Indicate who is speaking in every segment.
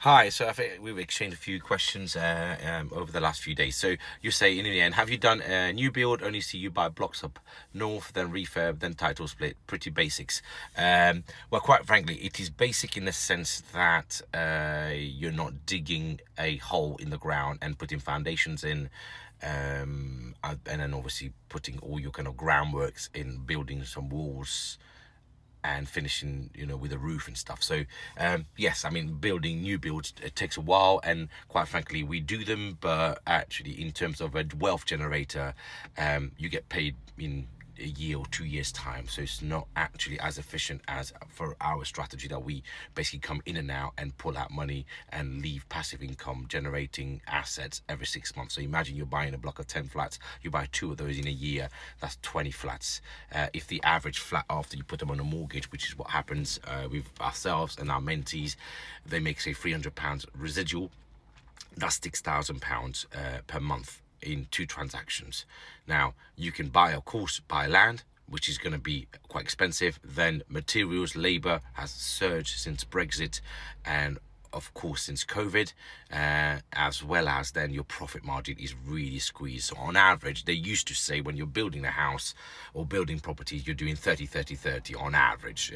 Speaker 1: Hi, so I think we've exchanged a few questions over the last few days. So you say in the end, have you done a new build? Only see you buy blocks up north, then refurb, then title split. Pretty basics. Well, quite frankly, it is basic in the sense that you're not digging a hole in the ground and putting foundations in. And then obviously putting all your kind of groundworks in, building some walls and finishing, with a roof and stuff. So yes, I mean, building new builds, it takes a while, and quite frankly we do them, but actually in terms of a wealth generator, you get paid in a year or 2 years time, so it's not actually as efficient as for our strategy that we basically come in and out and pull out money and leave passive income generating assets every 6 months. So imagine you're buying a block of 10 flats, you buy two of those in a year, that's 20 flats. If the average flat after you put them on a mortgage, which is what happens with ourselves and our mentees, they make say £300 residual, that's £6,000 per month in 2 transactions. Now you can buy land, which is going to be quite expensive. Then materials, labor has surged since Brexit, and of course since COVID, as well as then your profit margin is really squeezed. So on average, they used to say when you're building a house or building properties, you're doing 30 on average.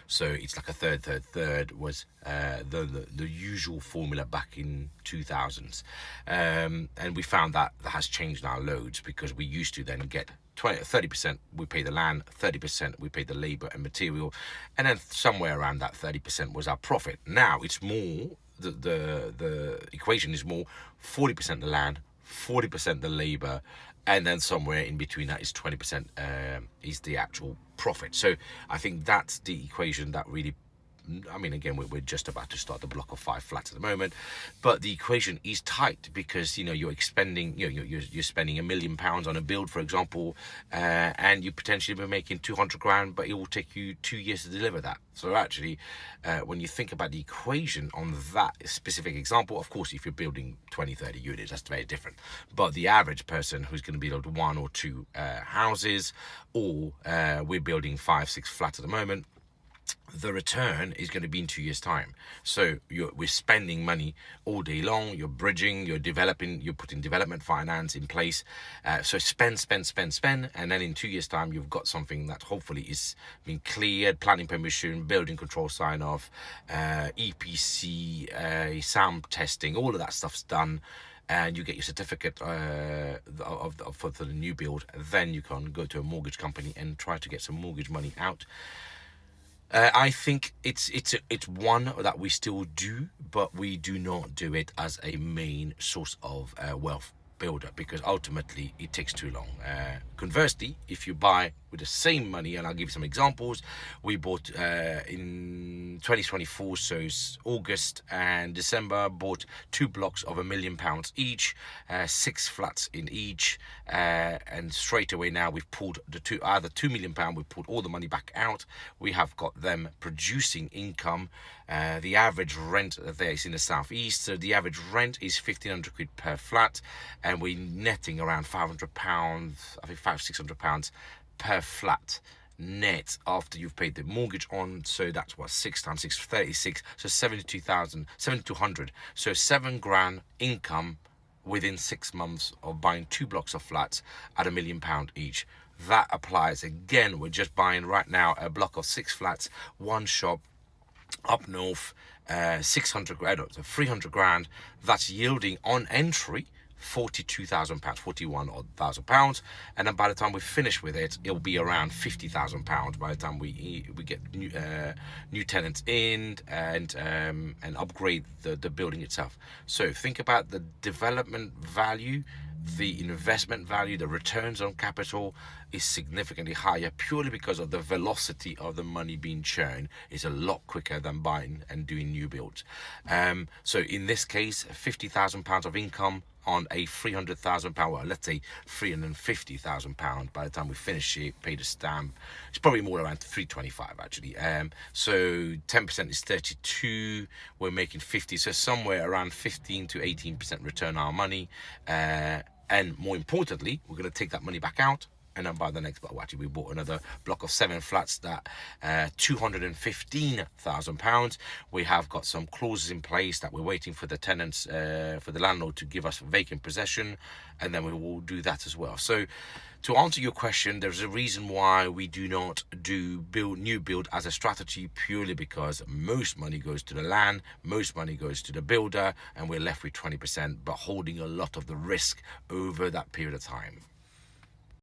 Speaker 1: So it's like a third was the usual formula back in 2000s, and we found that has changed now loads, because we used to then get 30% we pay the land, 30% we pay the labor and material, and then somewhere around that 30% was our profit. Now it's more, the equation is more 40% the land, 40% the labor, and then somewhere in between that is 20% is the actual profit. So I think that's the equation that really, I mean, again, we're just about to start the block of 5 flats at the moment, but the equation is tight, because you're expending, you're spending £1 million on a build, for example, and you potentially be making 200 grand, but it will take you 2 years to deliver that. So actually, when you think about the equation on that specific example, of course, if you're building 20-30 units, that's very different. But the average person who's going to build 1 or 2 houses, or we're building 5-6 flats at the moment, the return is going to be in 2 years time. So we're spending money all day long, you're bridging, you're developing, you're putting development finance in place, so spend, and then in 2 years time you've got something that hopefully is being cleared, planning permission, building control sign off, EPC, sound testing, all of that stuff's done, and you get your certificate for the new build. Then you can go to a mortgage company and try to get some mortgage money out. I think it's one that we still do, but we do not do it as a main source of wealth builder, because ultimately it takes too long. Conversely, if you buy with the same money, and I'll give you some examples, we bought in 2024, so it's August and December, bought 2 blocks of £1 million each, 6 flats in each, and straight away now we've pulled the £2 million, we've pulled all the money back out. We have got them producing income. The average rent there is in the southeast, so the average rent is £1,500 per flat, and we're netting around £500, I think £500-600 per flat net after you've paid the mortgage on. So that's what, 6 times 6, 36, so 7,200. So 7 grand income within 6 months of buying 2 blocks of flats at £1 million each. That applies again. We're just buying right now a block of 6 flats, 1 shop up north, 600 grand, so 300 grand. That's yielding on entry £42,000, £41,000, and then by the time we finish with it, it'll be around £50,000 by the time we get new tenants in and upgrade the building itself. So think about the development value, the investment value, the returns on capital is significantly higher, purely because of the velocity of the money being churned is a lot quicker than buying and doing new builds. So in this case, £50,000 of income on a £300,000, well, let's say £350,000 by the time we finish it, pay the stamp. It's probably more around 325 actually. So 10% is 32. We're making 50, so somewhere around 15 to 18% return on our money. And more importantly, we're going to take that money back out and then buy the next block. Well, actually, we bought another block of 7 flats that £215,000. We have got some clauses in place that we're waiting for the tenants, for the landlord to give us vacant possession, and then we will do that as well. So to answer your question, there's a reason why we do not do new build as a strategy, purely because most money goes to the land, most money goes to the builder, and we're left with 20%, but holding a lot of the risk over that period of time.